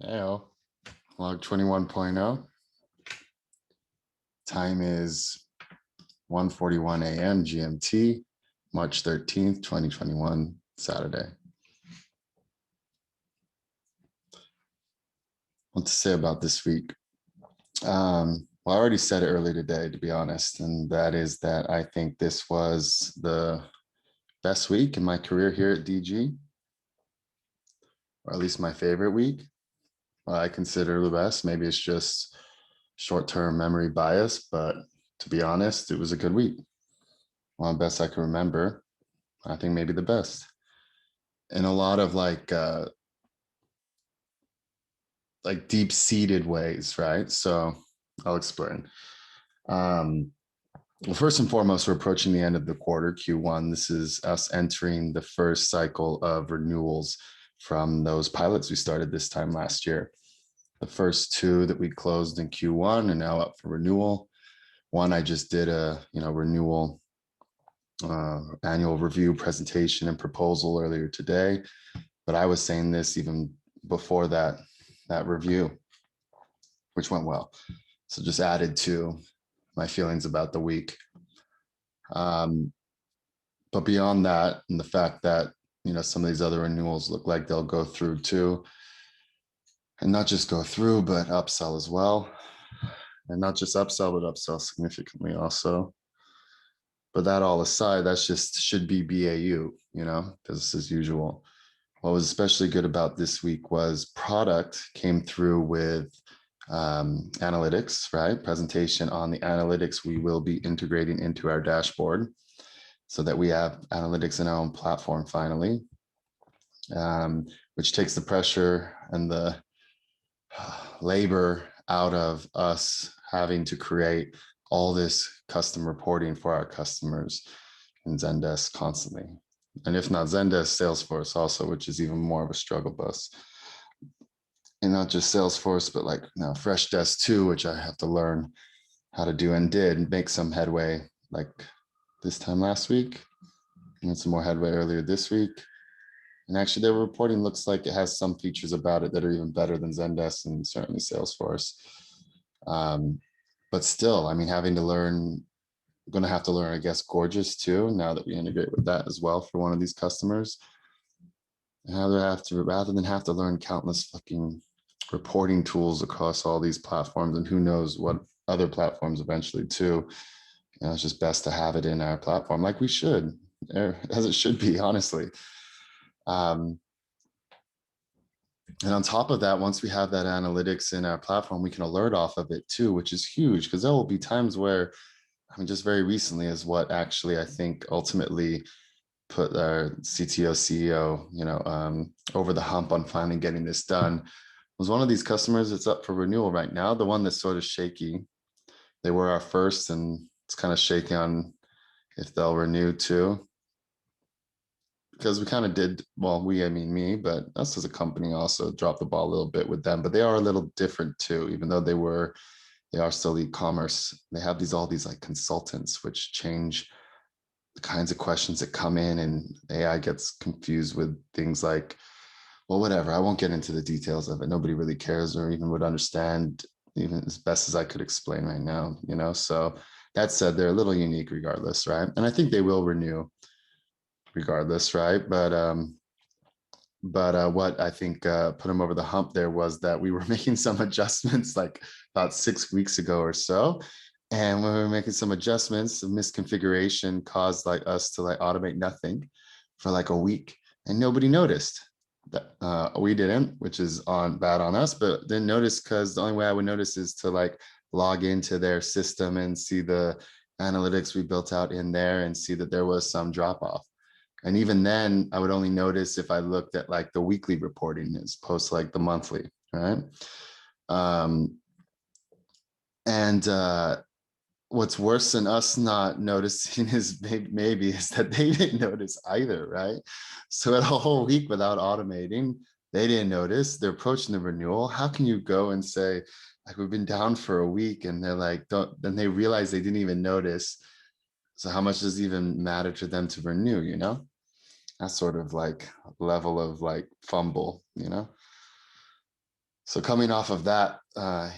Heyo, log 21.0. Time is 1:41 a.m. GMT, March 13th, 2021, Saturday. What to say about this week? Well, I already said it earlier today, to be honest, and that is that I think this was the best week in my career here at DG, or at least my favorite week. What I consider the best. Maybe it's just short-term memory bias, but to be honest, it was a good week. One of the best I can remember. I think maybe the best. In a lot of like deep-seated ways, right? So I'll explain. Well, first and foremost, we're approaching the end of the quarter, Q1. This is us entering the first cycle of renewals from those pilots we started this time last year. The first two that we closed in Q1 are now up for renewal. One, I just did a renewal annual review presentation and proposal earlier today, but I was saying this even before that review, which went well. So just added to my feelings about the week. But beyond that, and the fact that, some of these other renewals look like they'll go through too, and not just go through, but upsell as well. And not just upsell, but upsell significantly also. But that all aside, that's just should be BAU, business as usual. What was especially good about this week was product came through with analytics, right? Presentation on the analytics we will be integrating into our dashboard so that we have analytics in our own platform finally, which takes the pressure and the labor out of us having to create all this custom reporting for our customers in Zendesk constantly. And if not Zendesk, Salesforce also, which is even more of a struggle bus. And not just Salesforce, but like now Freshdesk too, which I have to learn how to do and did make some headway like this time last week. And some more headway earlier this week. And actually their reporting looks like it has some features about it that are even better than Zendesk and certainly Salesforce. But still, I mean, having to learn, I'm going to have to learn, I guess, Gorgias too, now that we integrate with that as well for one of these customers. And rather than have to learn countless fucking reporting tools across all these platforms, and who knows what other platforms eventually too, it's just best to have it in our platform like we should, as it should be, honestly. And on top of that, once we have that analytics in our platform, we can alert off of it too, which is huge because there will be times where, just very recently is what actually I think ultimately put our CTO, CEO, over the hump on finally getting this done. Was one of these customers that's up for renewal right now, the one that's sort of shaky. They were our first, and it's kind of shaky on if they'll renew too. Because we kind of did, well, I mean me, but us as a company also dropped the ball a little bit with them, but they are a little different too, even though they are still e-commerce. They have all these like consultants, which change the kinds of questions that come in, and AI gets confused with things like, well, whatever, I won't get into the details of it. Nobody really cares or even would understand, even as best as I could explain right now, so that said, they're a little unique regardless, right? And I think they will renew regardless, right? But what I think put them over the hump there was that we were making some adjustments like about 6 weeks ago or so. And when we were making some adjustments, the misconfiguration caused like us to like automate nothing for like a week, and nobody noticed. That we didn't, which is bad on us, but didn't notice because the only way I would notice is to like log into their system and see the analytics we built out in there and see that there was some drop off. And even then, I would only notice if I looked at like the weekly reporting as opposed to like the monthly, right? What's worse than us not noticing is maybe is that they didn't notice either, right? So at a whole week without automating, they didn't notice. They're approaching the renewal. How can you go and say, like, we've been down for a week, and they're like, then they realize they didn't even notice. So how much does it even matter to them to renew, That sort of like level of like fumble, So coming off of that, I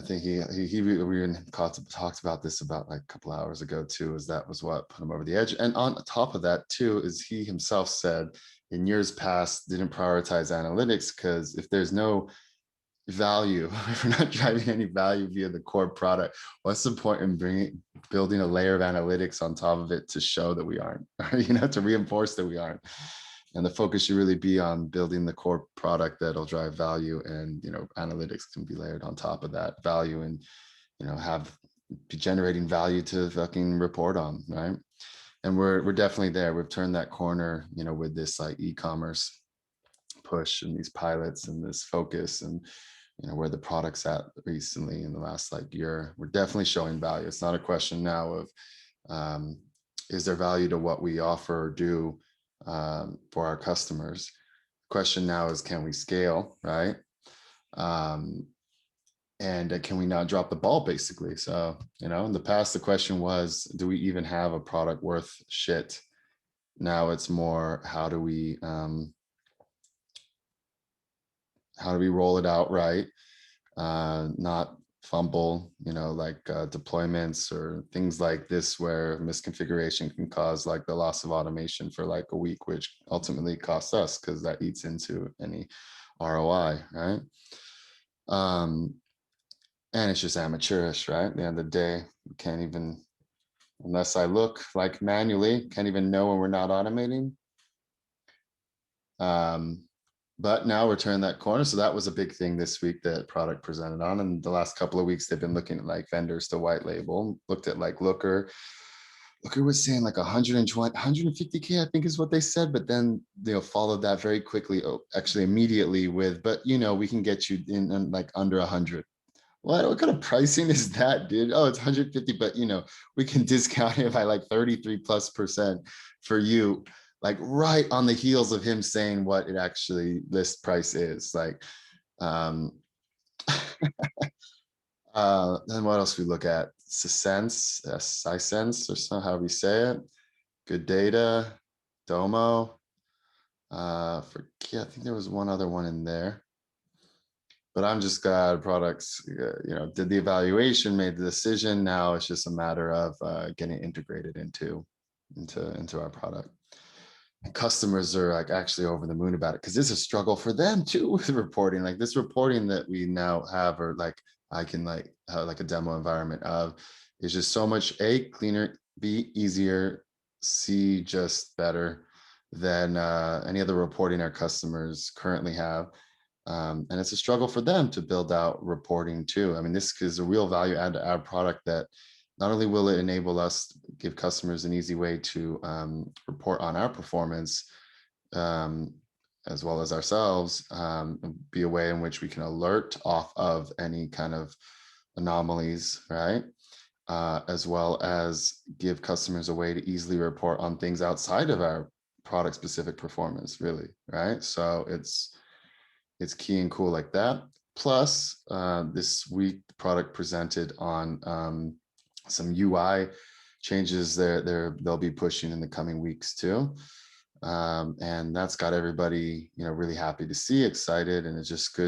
think we even talked about this about like a couple hours ago too, is that was what put him over the edge. And on top of that too, is he himself said in years past didn't prioritize analytics because if there's no value, if we're not driving any value via the core product, what's the point in building a layer of analytics on top of it to show that we aren't, to reinforce that we aren't? And the focus should really be on building the core product that'll drive value, and analytics can be layered on top of that value, and be generating value to fucking report on, right? And we're definitely there. We've turned that corner, with this like e-commerce push and these pilots and this focus, and where the product's at recently in the last like year. We're definitely showing value. It's not a question now of is there value to what we offer or do for our customers. The question now is, can we scale, right? And can we not drop the ball, basically? So, in the past, the question was, do we even have a product worth shit? Now it's more, how do we roll it out right? Not fumble, like deployments or things like this, where misconfiguration can cause like the loss of automation for like a week, which ultimately costs us because that eats into any ROI, right? And it's just amateurish, right? At the end of the day, we can't even, unless I look like manually, can't even know when we're not automating. But now we're turning that corner. So that was a big thing this week that product presented on. And the last couple of weeks, they've been looking at like vendors to white label, looked at like Looker. Looker was saying like 120, 150K, I think is what they said. But then followed that very quickly, actually immediately with, but we can get you in like under 100. What kind of pricing is that, dude? Oh, it's 150, but we can discount it by like 33+% for you, like right on the heels of him saying what it actually list price is. Like, then what else we look at? Sisense, or so how we say it. Good Data, Domo. I think there was one other one in there. But I'm just glad products, did the evaluation, made the decision. Now it's just a matter of getting integrated into our product. And customers are like actually over the moon about it, because it's a struggle for them too with reporting. Like this reporting that we now have, or like I can like have like a demo environment of, is just so much cleaner, B, easier, C, just better than any other reporting our customers currently have. And it's a struggle for them to build out reporting too. I mean, this is a real value add to our product, that not only will it enable us to give customers an easy way to report on our performance, as well as ourselves, be a way in which we can alert off of any kind of anomalies, right? As well as give customers a way to easily report on things outside of our product specific performance, really, right? So it's key and cool like that. Plus, this week, the product presented on some UI changes they'll be pushing in the coming weeks too. And that's got everybody, really happy to see, excited, and it's just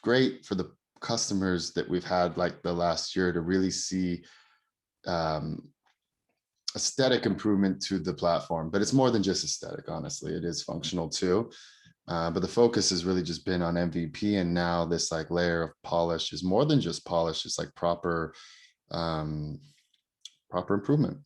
great for the customers that we've had like the last year to really see aesthetic improvement to the platform. But it's more than just aesthetic, honestly. It is functional too. But the focus has really just been on MVP, and now this like layer of polish is more than just polish. It's like proper improvement.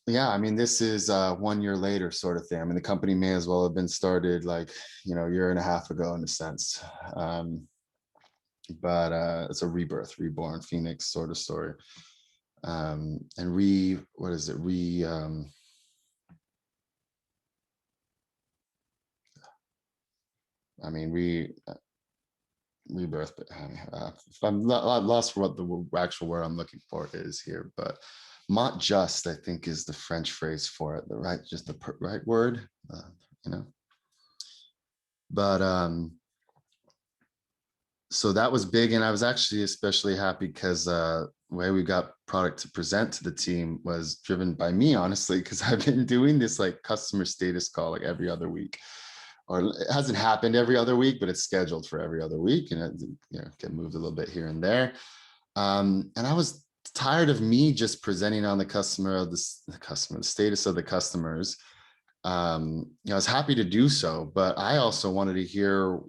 Yeah, I mean, this is 1 year later sort of thing. I mean, the company may as well have been started like, a year and a half ago in a sense. But it's a rebirth, reborn, Phoenix sort of story. And what is it? I mean, rebirth, but if I'm lost for what the actual word I'm looking for is here, but Mont Just, I think, is the French phrase for it, just the right word, But so that was big, and I was actually especially happy because the way we got product to present to the team was driven by me, honestly, because I've been doing this like customer status call like every other week, or it hasn't happened every other week, but it's scheduled for every other week, and it, get moved a little bit here and there. And I was tired of me just presenting on the the status of the customers. I was happy to do so, but I also wanted to hear,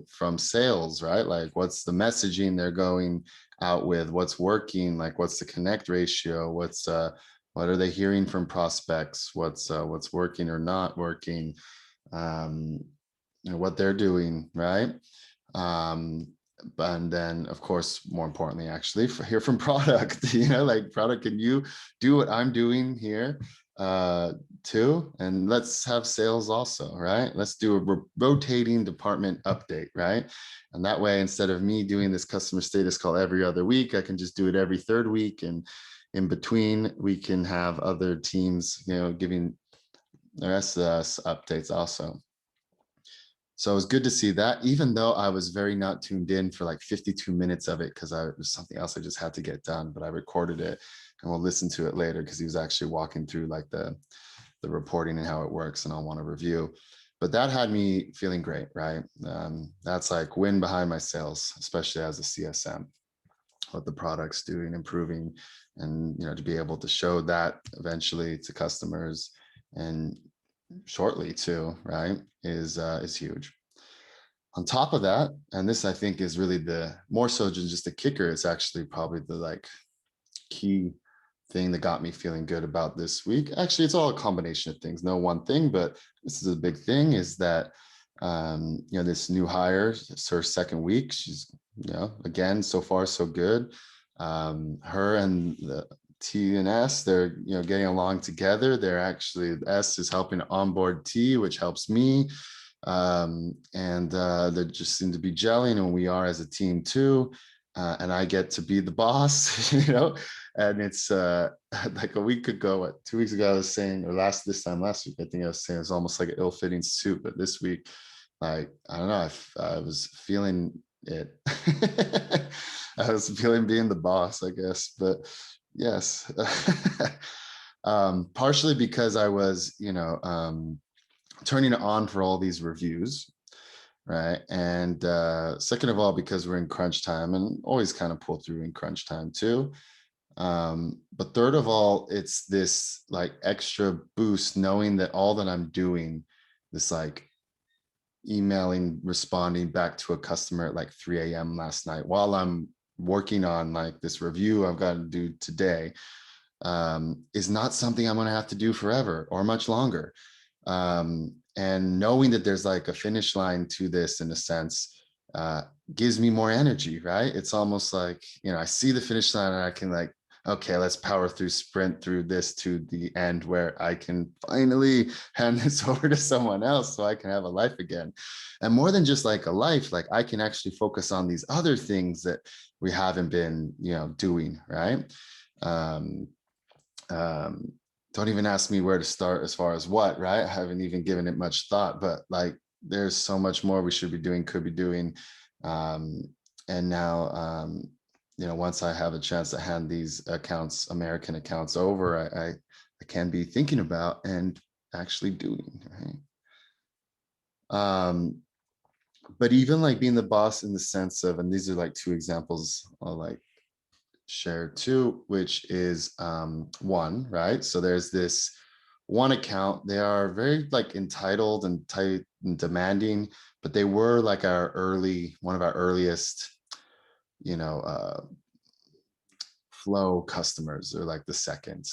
from sales, right? Like, what's the messaging they're going out with? What's working? Like, what's the connect ratio? What are they hearing from prospects? What's working or not working? Um, what they're doing, right? And then, of course, more importantly, actually, hear from product. Like, product, can you do what I'm doing here too? And let's have sales also, right? Let's do a rotating department update, right? And that way, instead of me doing this customer status call every other week, I can just do it every third week, and in between we can have other teams, giving the rest of us updates also. So it was good to see that, even though I was very not tuned in for like 52 minutes of it, because there's something else I just had to get done, but I recorded it and we'll listen to it later, because he was actually walking through like the reporting and how it works, and I'll want to review. But that had me feeling great, right? That's like win behind my sales, especially as a CSM, what the product's doing, improving, and to be able to show that eventually to customers, and shortly too, right, is huge. On top of that, and this I think is really the more so than just the kicker, it's actually probably the like key thing that got me feeling good about this week. Actually, it's all a combination of things, no one thing, but this is a big thing, is that this new hire, it's her second week. She's, again, so far so good. Her and the T and S, they're getting along together. They're actually, S is helping onboard T, which helps me. And they just seem to be gelling, and we are as a team too. And I get to be the boss, and it's like a week ago, 2 weeks ago, I was saying, or last week, I think I was saying it's almost like an ill-fitting suit, but this week, like, I don't know, I was feeling it. I was feeling being the boss, I guess, but yes. Partially because I was, turning it on for all these reviews, right? And second of all, because we're in crunch time, and always kind of pull through in crunch time too. But third of all, it's this like extra boost knowing that all that I'm doing, this like emailing, responding back to a customer at like 3 a.m. last night while I'm working on like this review I've got to do today, is not something I'm going to have to do forever or much longer. And knowing that there's like a finish line to this, in a sense, gives me more energy, right? It's almost like, I see the finish line and I can like, okay, let's power through, sprint through this to the end where I can finally hand this over to someone else so I can have a life again. And more than just like a life, like I can actually focus on these other things that we haven't been, doing, right? Don't even ask me where to start as far as what, right? I haven't even given it much thought, but like there's so much more we should be doing, could be doing. And now, once I have a chance to hand these accounts, American accounts over, I can be thinking about and actually doing, right? But even like being the boss in the sense of, and these are like two examples I'll like share too, which is one, right? So there's this one account, they are very like entitled and tight and demanding, but they were like one of our earliest, flow customers. They're like the second.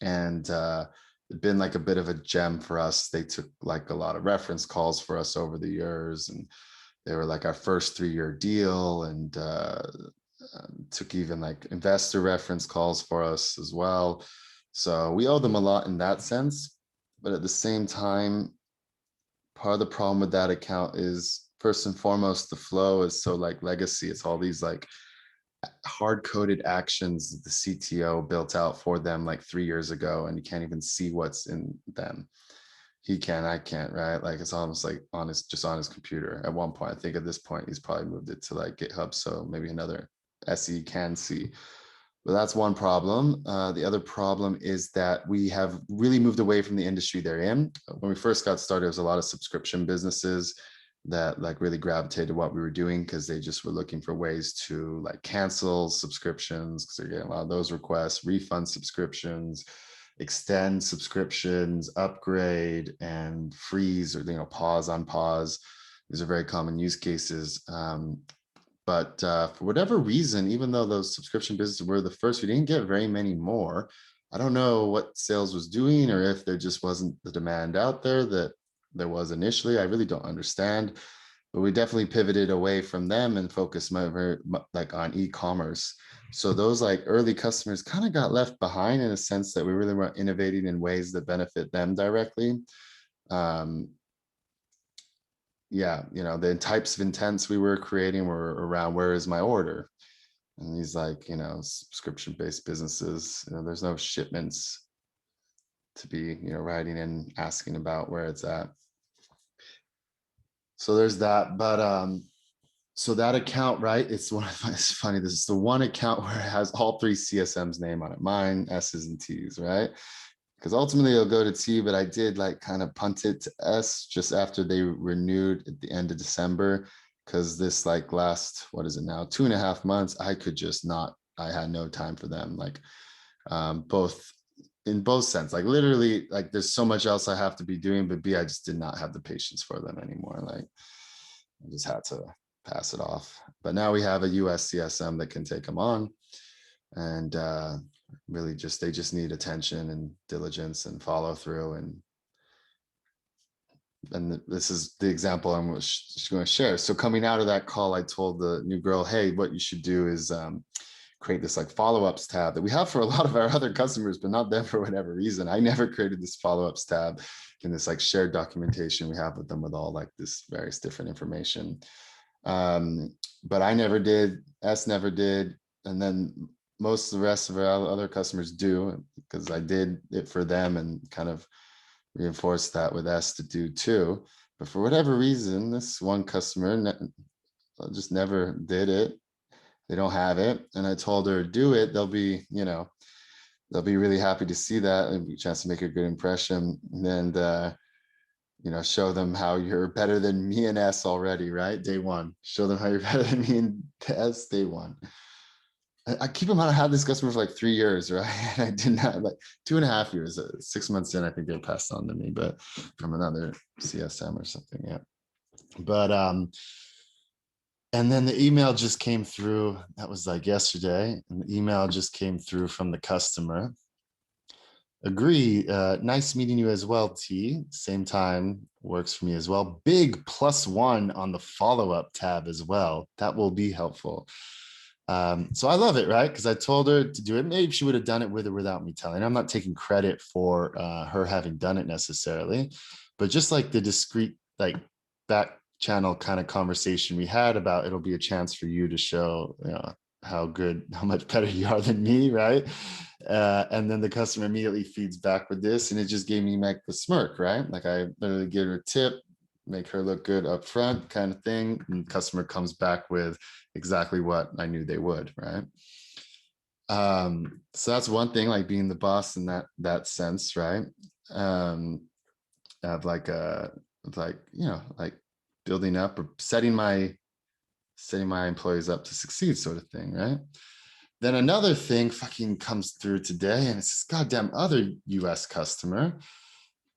And it'd been like a bit of a gem for us. They took like a lot of reference calls for us over the years, and they were like our first 3-year deal, and took even like investor reference calls for us as well. So we owe them a lot in that sense. But at the same time, part of the problem with that account is, first and foremost, the flow is so like legacy. It's all these like hard-coded actions that the CTO built out for them like 3 years ago, and you can't even see what's in them. He can, I can't, right? Like it's almost like on his computer. At one point, I think at this point, he's probably moved it to like GitHub, so maybe another SE can see. But that's one problem. The other problem is that we have really moved away from the industry they're in. When we first got started, it was a lot of subscription businesses that like really gravitated to what we were doing because they just were looking for ways to like cancel subscriptions because they're getting a lot of those requests, refund subscriptions, extend subscriptions, upgrade, and freeze or pause on pause. These are very common use cases. But for whatever reason, even though those subscription businesses were the first, we didn't get very many more. I don't know what sales was doing or if there just wasn't the demand out there that there was initially. I really don't understand. But we definitely pivoted away from them and focused like on e-commerce. So those like early customers kind of got left behind in a sense that we really weren't innovating in ways that benefit them directly. Um, yeah, the types of intents we were creating were around where is my order? And these like, subscription-based businesses, there's no shipments to be, writing and asking about where it's at. So there's that. But so that account, right? It's funny. This is the one account where it has all three CSM's name on it, mine, S's and T's, right? Because ultimately it'll go to T, but I did like kind of punt it to S just after they renewed at the end of December. Because this like last, what is it now, 2.5 months, I could just not, I had no time for them. Like both in both sense, like literally, like there's so much else I have to be doing, but B, I just did not have the patience for them anymore. Like I just had to pass it off. But now we have a US CSM that can take them on. And really they just need attention and diligence and follow through. And this is the example I'm going to share. So coming out of that call, I told the new girl, hey, what you should do is create this like follow-ups tab that we have for a lot of our other customers, but not them for whatever reason. I never created this follow-ups tab in this like shared documentation we have with them with all like this various different information. But I never did, S never did. And then most of the rest of our other customers do because I did it for them and kind of reinforced that with S to do too. But for whatever reason, this one customer just never did it. They don't have it. And I told her, do it. They'll be really happy to see that and a chance to make a good impression. And show them how you're better than me and S already, right? Day one. Show them how you're better than me and S day one. I keep in mind, I had this customer for like 3 years, right? And I did not like 2.5 years, 6 months in, I think they passed on to me, but from another CSM or something. Yeah. But, and then the email just came through. That was like yesterday. And the email just came through from the customer. Agree. Nice meeting you as well, T. Same time works for me as well. Big +1 on the follow-up tab as well. That will be helpful. So I love it, right? Because I told her to do it. Maybe she would have done it with or without me telling. I'm not taking credit for her having done it necessarily, but just like the discrete, like back channel kind of conversation we had about it'll be a chance for you to show, how much better you are than me, right? And then the customer immediately feeds back with this, and it just gave me like the smirk, right? Like I literally give her a tip, make her look good up front kind of thing. And the customer comes back with exactly what I knew they would, right? So that's one thing, like being the boss in that sense, right? Of like like building up or setting my employees up to succeed sort of thing, right? Then another thing fucking comes through today, and it's this goddamn other US customer.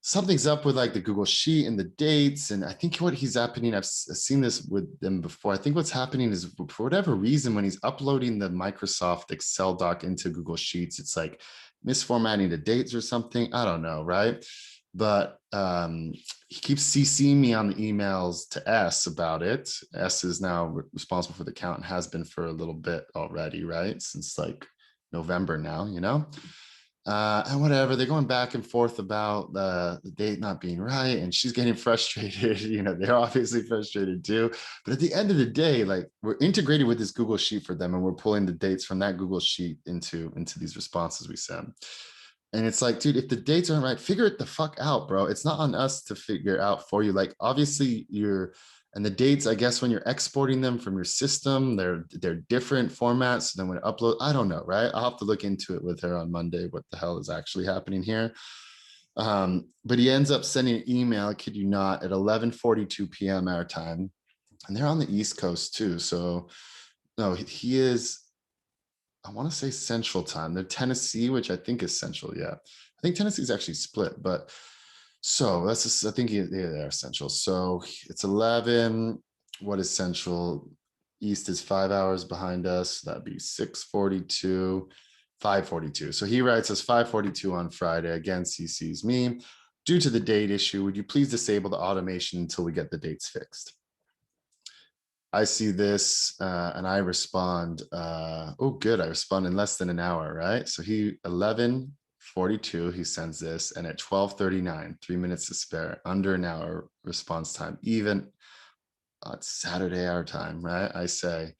Something's up with like the Google Sheet and the dates. And I think what he's happening, I've seen this with them before. I think what's happening is for whatever reason, when he's uploading the Microsoft Excel doc into Google Sheets, it's like misformatting the dates or something. I don't know, right? But he keeps CCing me on the emails to S about it. S is now responsible for the account and has been for a little bit already, right? Since like November now, and whatever, they're going back and forth about the date not being right, and she's getting frustrated. They're obviously frustrated too. But at the end of the day, like we're integrated with this Google Sheet for them, and we're pulling the dates from that Google Sheet into these responses we send. And it's like, dude, if the dates aren't right, figure it the fuck out, bro. It's not on us to figure out for you. Like, obviously, you're And the dates, I guess, when you're exporting them from your system, they're different formats. So then when I upload, I don't know, right? I'll have to look into it with her on Monday, what the hell is actually happening here. But he ends up sending an email, I kid you not, at 11:42 p.m. our time. And they're on the East Coast too. So no, he is, I want to say Central Time. They're Tennessee, which I think is Central. Yeah. I think Tennessee is actually split, but so that's just, I think they're Central. So it's 11. What is Central? East is 5 hours behind us. That'd be 6:42, 5:42. So he writes us 5:42 on Friday. Again, CC's me. Due to the date issue, would you please disable the automation until we get the dates fixed? I see this and I respond, oh, good. I respond in less than an hour, right? So he 11:42, he sends this, and at 12:39, 3 minutes to spare, under an hour response time, even it's Saturday our time, right? I say,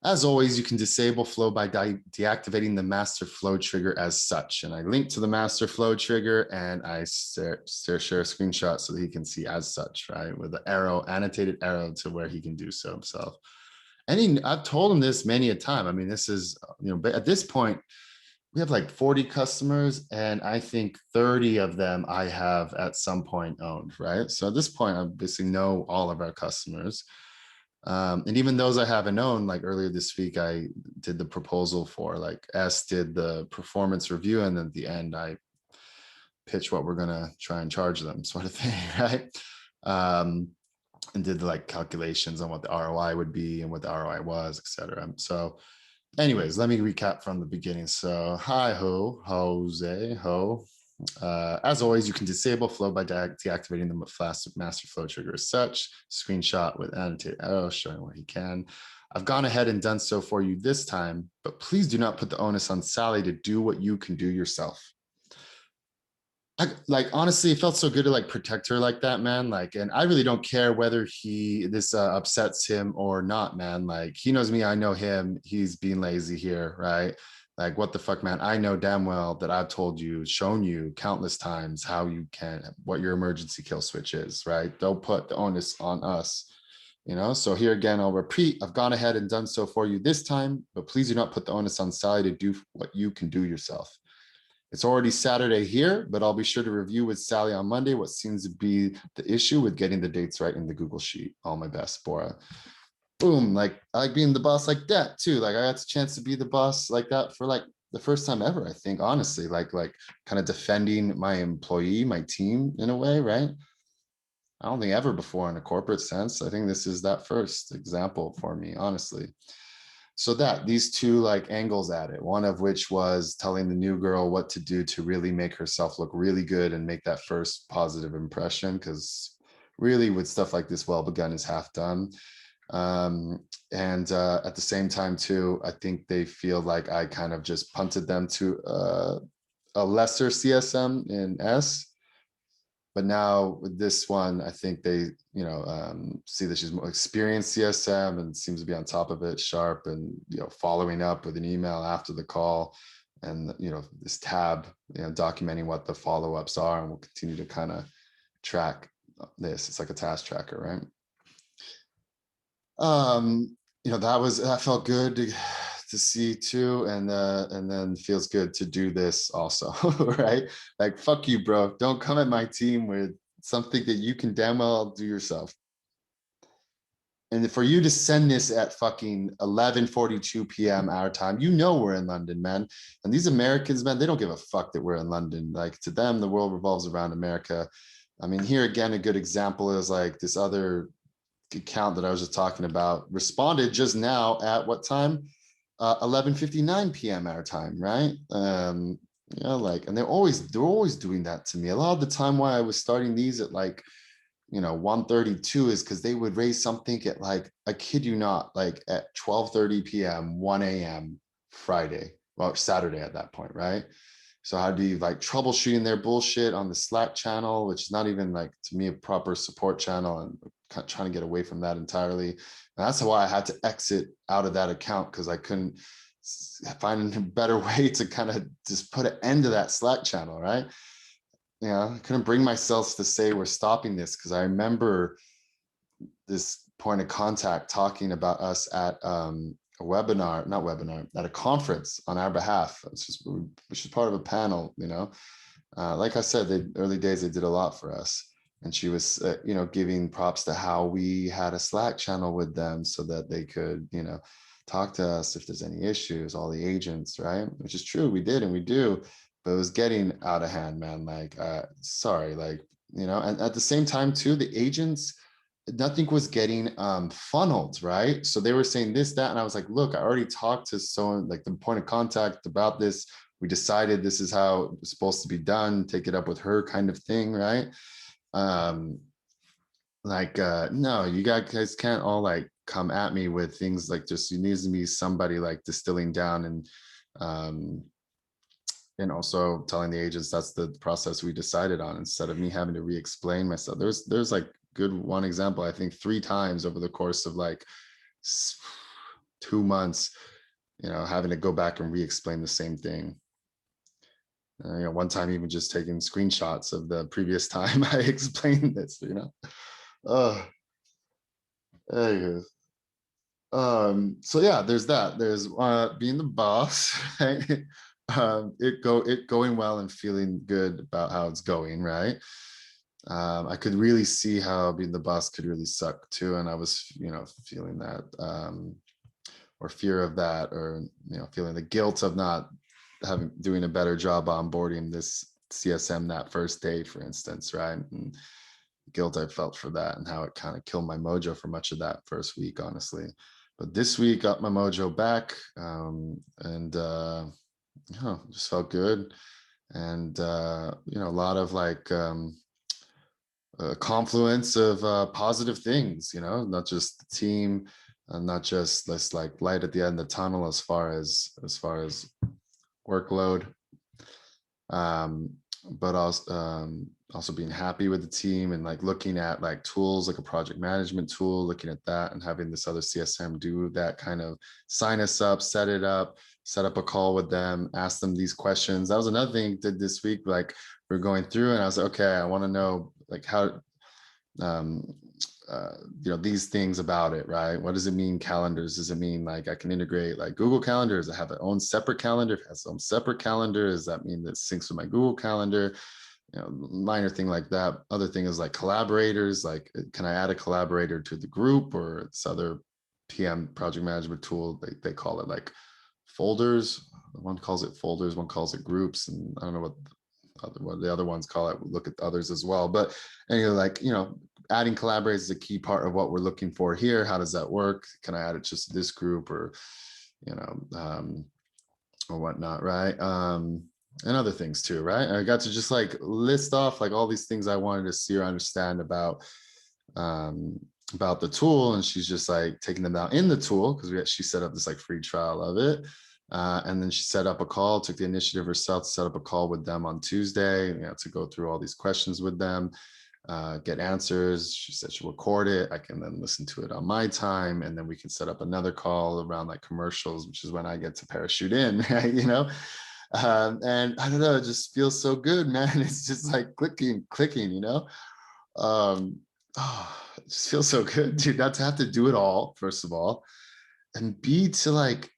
as always, you can disable flow by deactivating the master flow trigger as such. And I link to the master flow trigger and I share a screenshot so that he can see as such, right? With the arrow, annotated arrow to where he can do so himself. And I've told him this many a time. I mean, this is, but at this point, we have like 40 customers and I think 30 of them I have at some point owned, right? So at this point, I basically know all of our customers. And even those I haven't owned, like earlier this week, I did the proposal for, like S did the performance review. And then at the end, I pitch what we're going to try and charge them, sort of thing, right? And did the like calculations on what the ROI would be and what the ROI was, et cetera. So anyways, let me recap from the beginning. So hi, Jose. As always, you can disable flow by deactivating the master flow trigger as such. Screenshot with annotated arrow showing what he can. I've gone ahead and done so for you this time, but please do not put the onus on Sally to do what you can do yourself. Like honestly, it felt so good to like protect her like that, man. Like, and I really don't care whether this upsets him or not, man. Like, he knows me, I know him. He's being lazy here, right? Like, what the fuck, man? I know damn well that I've told you, shown you countless times how you can, what your emergency kill switch is, right? Don't put the onus on us. So here again, I'll repeat, I've gone ahead and done so for you this time, but please do not put the onus on Sally to do what you can do yourself. It's already Saturday here, but I'll be sure to review with Sally on Monday what seems to be the issue with getting the dates right in the Google Sheet. All my best, Bora. Boom. Like, I like being the boss like that too. Like, I got the chance to be the boss like that for like the first time ever, I think, honestly, like kind of defending my employee, my team in a way, right? I don't think ever before in a corporate sense. I think this is that first example for me, honestly. So these two like angles at it, one of which was telling the new girl what to do to really make herself look really good and make that first positive impression, because really with stuff like this, well begun is half done. And at the same time too, I think they feel like I kind of just punted them to a lesser CSM in S. But now with this one, I think they, see that she's more experienced CSM and seems to be on top of it, sharp, and following up with an email after the call, and this tab, documenting what the follow-ups are, and we'll continue to kind of track this. It's like a task tracker, right? That felt good to see too, and then feels good to do this also, right? Like, fuck you, bro. Don't come at my team with something that you can damn well do yourself. And for you to send this at fucking 11:42 p.m. our time, we're in London, man. And these Americans, man, they don't give a fuck that we're in London. Like, to them, the world revolves around America. I mean, here again, a good example is like this other account that I was just talking about responded just now at what time? 11:59 p.m. our time, right? And they're always doing that to me. A lot of the time why I was starting these at like 1:32 is because they would raise something at like, I kid you not, like at 12:30 p.m., 1 a.m. Friday, well, Saturday at that point, right? So I'd be like troubleshooting their bullshit on the Slack channel, which is not even like, to me, a proper support channel, and trying to get away from that entirely. And that's why I had to exit out of that account, because I couldn't find a better way to kind of just put an end to that Slack channel, right? I couldn't bring myself to say we're stopping this, because I remember this point of contact talking about us at a webinar, not webinar, at a conference on our behalf. It's just, which is part of a panel, you know. Like I said, the early days, they did a lot for us. And she was, you know, giving props to how we had a Slack channel with them so that they could, you know, talk to us if there's any issues, all the agents, right? Which is true, we did and we do, but it was getting out of hand, man. Like, sorry, like, you know, and at the same time too, the agents, nothing was getting funneled, right? So they were saying this, that, and I was like, look, I already talked to someone, like the point of contact about this. We decided this is how it's supposed to be done, take it up with her kind of thing, right? Um, no, you guys can't all like come at me with things like just, you need to be somebody like distilling down um and also telling the agents that's the process we decided on, instead of me having to re-explain myself. There's like good one example, I think 3 times over the course of like 2 months, you know, having to go back and re-explain the same thing. You know, one time even just taking screenshots of the previous time I explained this, you know. Oh, anywho. So yeah, there's that. There's being the boss, right? It going well and feeling good about how it's going, right? I could really see how being the boss could really suck too, and I was, you know, feeling that, or fear of that, or, you know, feeling the guilt of not doing a better job onboarding this CSM that first day, for instance, right? And guilt I felt for that, and how it kind of killed my mojo for much of that first week, honestly. But this week got my mojo back, and yeah, just felt good. And you know, a lot of like a confluence of positive things, you know, not just the team, and not just this like light at the end of the tunnel as far as workload, um, but also being happy with the team, and like looking at like tools like a project management tool, looking at that, and having this other CSM do that, kind of sign us up, set it up, set up a call with them, ask them these questions. That was another thing I did this week. Like we're going through and I was like, okay, I want to know like how, um, you know, these things about it, right? What does it mean, calendars? Does it mean like I can integrate like Google Calendar? Does it have its own separate calendar? If it has its own separate calendar, does that mean that it syncs with my Google Calendar? You know, minor thing like that. Other thing is like collaborators, like can I add a collaborator to the group, or this other PM project management tool, they call it like folders. One calls it folders, one calls it groups, and I don't know what the other ones call it. We'll look at the others as well. But anyway, like, you know, adding collaborators is a key part of what we're looking for here. How does that work? Can I add it just to this group, or, you know, or whatnot, right? And other things too, right? I got to just like list off like all these things I wanted to see or understand about the tool, and she's just like taking them out in the tool, because she set up this like free trial of it. And then she set up a call, took the initiative herself to set up a call with them on Tuesday, you know, to go through all these questions with them, get answers. She said she'll record it. I can then listen to it on my time, and then we can set up another call around like commercials, which is when I get to parachute in, right? You know, and I don't know, it just feels so good, man. It's just like clicking, you know. Oh, it just feels so good, dude, not to have to do it all, first of all, and B, to like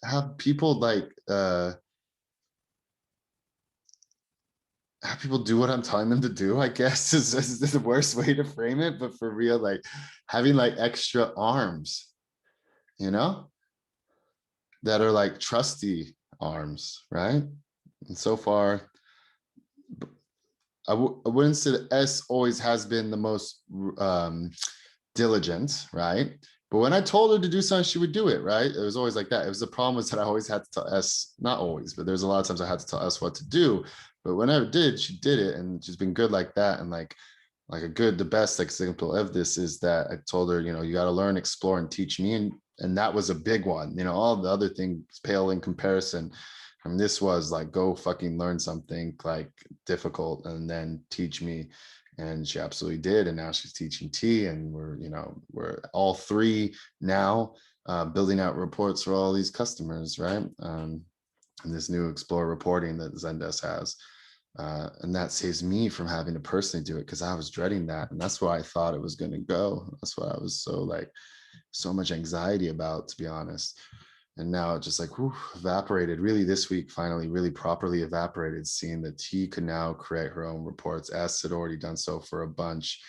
have people like have people do what I'm telling them to do, I guess, is the worst way to frame it. But for real, like having like extra arms, you know, that are like trusty arms, right? And so far, I wouldn't say that S always has been the most diligent, right? But when I told her to do something, she would do it, right? It was always like that. It was the problem was that I always had to tell S, not always, but there's a lot of times I had to tell S what to do. But whenever I did, she did it, and she's been good like that. And like the best example of this is that I told her, you know, you got to learn, explore, and teach me, and that was a big one. You know, all the other things pale in comparison. I mean, this was like, go fucking learn something like difficult and then teach me. And she absolutely did. And now she's teaching T, and we're all three now building out reports for all these customers, right? And this new Explore reporting that Zendesk has. And that saves me from having to personally do it because I was dreading that. And that's where I thought it was going to go. That's why I was so like, so much anxiety about, to be honest. And now it just like whew, evaporated really this week, finally, really properly evaporated, seeing that T could now create her own reports. S had already done so for a bunch.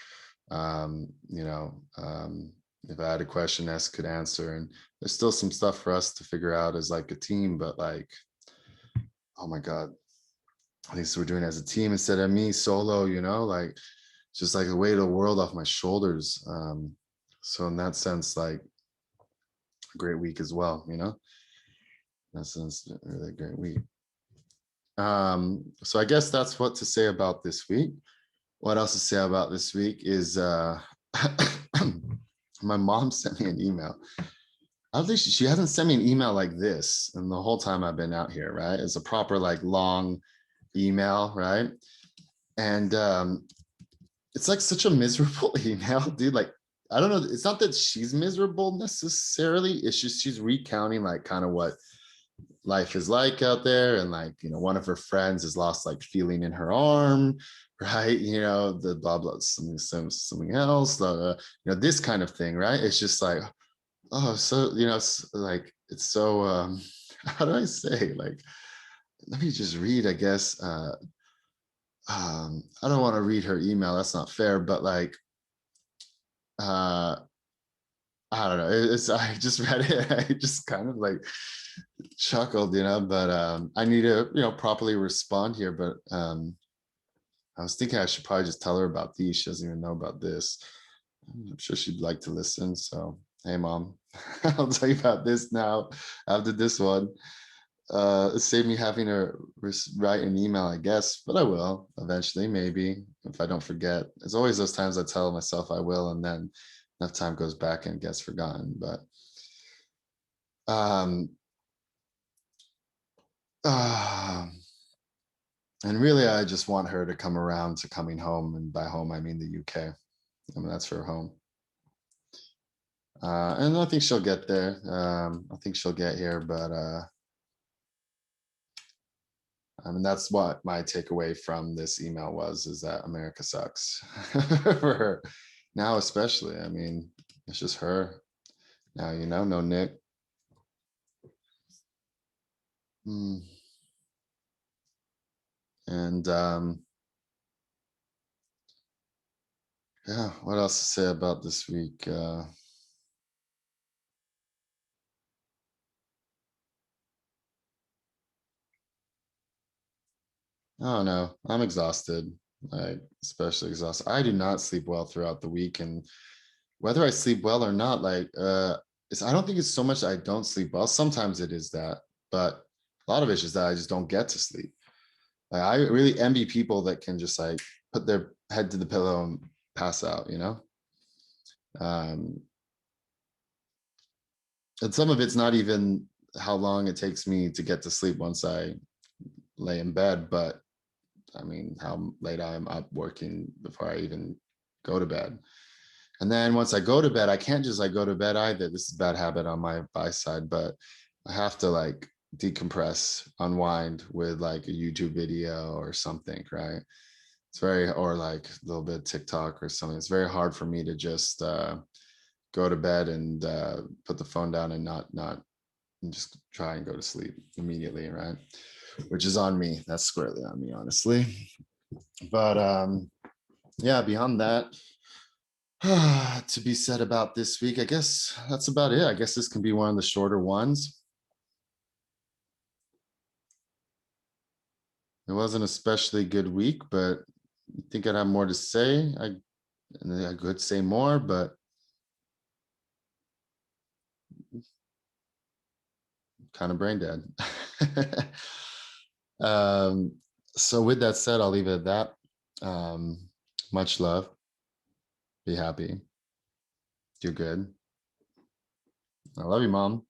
You know, if I had a question, S could answer. And there's still some stuff for us to figure out as like a team, but like, oh my God, at least we're doing it as a team instead of me solo, you know, like just like a weight of the world off my shoulders. So in that sense, like a great week as well, you know, in that sense, a really great week. So I guess that's what to say about this week. What else to say about this week is my mom sent me an email. At least she hasn't sent me an email like this and the whole time I've been out here, right? It's a proper like long email, right? And it's like such a miserable email, dude. Like, I don't know. It's not that she's miserable necessarily. It's just she's recounting like kind of what life is like out there. And like, you know, one of her friends has lost like feeling in her arm, right? You know, the blah, blah, something else, you know, this kind of thing, right? It's just like, oh, so, you know, it's like, it's so, how do I say? Like, let me just read, I guess. I don't want to read her email. That's not fair, but like, uh, I don't know. It's I just read it. I just kind of like chuckled, you know, but I need to, you know, properly respond here. But I was thinking I should probably just tell her about these. She doesn't even know about this. I'm sure she'd like to listen. So, hey, mom, I'll tell you about this now after this one. Save me having to write an email, I guess, but I will eventually, maybe if I don't forget. There's always those times I tell myself I will, and then enough time goes back and gets forgotten. But um, uh, and really, I just want her to come around to coming home, and by home I mean the UK. I mean that's her home, and I think she'll get there. I think she'll get here, but I mean, that's what my takeaway from this email was, is that America sucks for her now, especially. I mean, it's just her now, you know, no Nick. Mm. And yeah, what else to say about this week? Oh no, I'm exhausted. Like especially exhausted. I do not sleep well throughout the week, and whether I sleep well or not, like it's I don't think it's so much that I don't sleep well. Sometimes it is that, but a lot of it's just that I just don't get to sleep. Like, I really envy people that can just like put their head to the pillow and pass out, you know? Um, and some of it's not even how long it takes me to get to sleep once I lay in bed, but I mean, how late I'm up working before I even go to bed. And then once I go to bed, I can't just like go to bed either. This is a bad habit on my by side, but I have to like decompress, unwind with like a YouTube video or something, right? It's very, or like a little bit of TikTok or something. It's very hard for me to just go to bed and put the phone down and not and just try and go to sleep immediately, right? Which is on me. That's squarely on me, honestly. But yeah, beyond that, to be said about this week, I guess that's about it. I guess this can be one of the shorter ones. It wasn't especially good week, but I think I'd have more to say. I could say more, but kind of brain dead. um, so with that said, I'll leave it at that. Um, much love. Be happy. Do good. I love you, mom.